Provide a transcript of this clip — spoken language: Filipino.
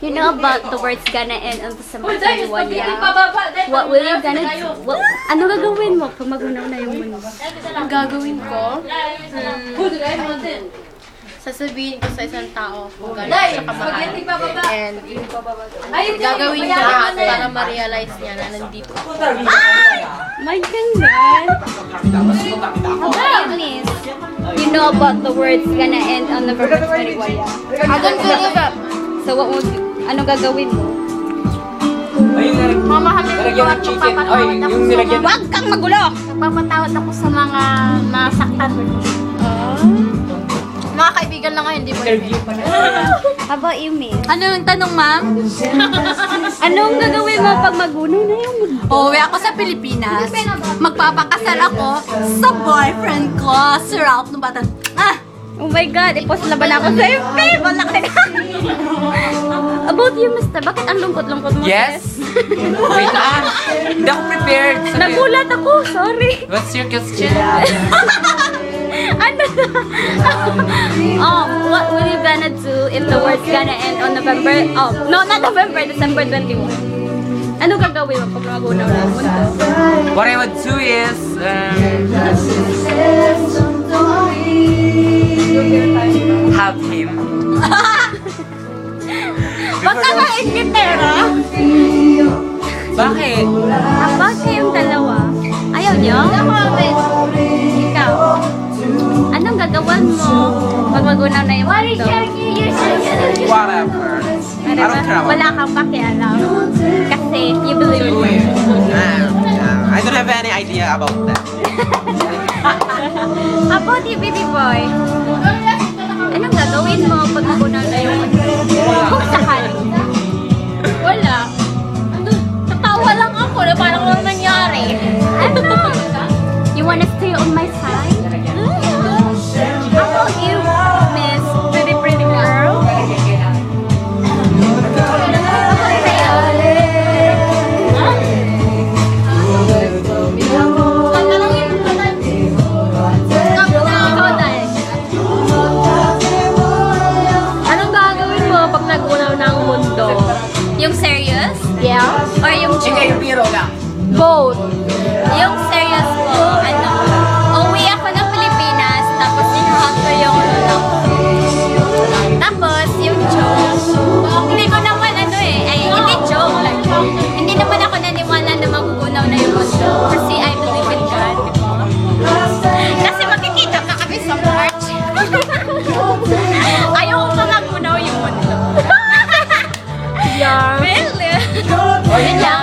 You know about the words gonna end on December 21, yeah? What will you gonna do? Ano gagawin mo pag magunaw na yung mundo? Ang gagawin ko, sasabihin ko sa isang tao kung gano'n siya kamahal. And gagawin ko lahat para ma-realize niya na nandito ako. My ganyan! How about you, Miss? You know about the words gonna end on November 21, yeah? I don't believe it. So what would you, anong gagawin mo? Mamahalin ko at magpapatawad ako sa mga... Huwag kang magulo! Magpapatawad ako sa mga nasaktan. Mga kaibigan lang ngayon, di ba? How about you, Miss? Ano yung tanong, ma'am? Anong gagawin mo pag magunaw na yung mundo? Uuwi ako sa Pilipinas. Magpapakasal ako sa boyfriend ko, si Ralph Nubatan. Oh my God, i-post laban ako sa FB! Wala ka na! About you, Mister, bakit ang lungkot-lungkot mo, Yes? sis? Wait lang. Hindi ako prepared. Nagulat ako, sorry. What's your question? Ano na? What will you gonna do if the world's gonna end on November? Oh, no, not November, December 21. Ano gagawin mo pag magunaw na ang mundo? What I would do is, have him. Wag ka nga ingitera! Bakit? Kapag kayong dalawa, ayaw nyo? Ikaw, anong gagawin mo pag magunaw na yung mundo? Whatever. I don't care about Wala kang pakialam. Kasi you believe in me. I don't have any idea about that. About you, baby boy. Anong gagawin mo pag magunaw na yung mundo? Kung sakali. Wala. Tatawa lang ako na parang walang nangyari. Ano? You wanna stay on my side? How about you, Miss Pretty Girl? Anong gagawin mo pag nagunaw na ang mundo? Yung serious? Yeah? Or yung joke? biro lang. Both. Yung serious ko, uwi ako ng Pilipinas, tapos in-hug ko yung lolo ko. Tapos, yung joke, hindi ko naman hindi joke lang. Hindi naman ako naniwala na magugunaw na yung mundo. Kasi I believe in God. Kasi makikita ka kami sa March. Ayoko pa magunaw yung mundo. Yeah. Really? Yun lang.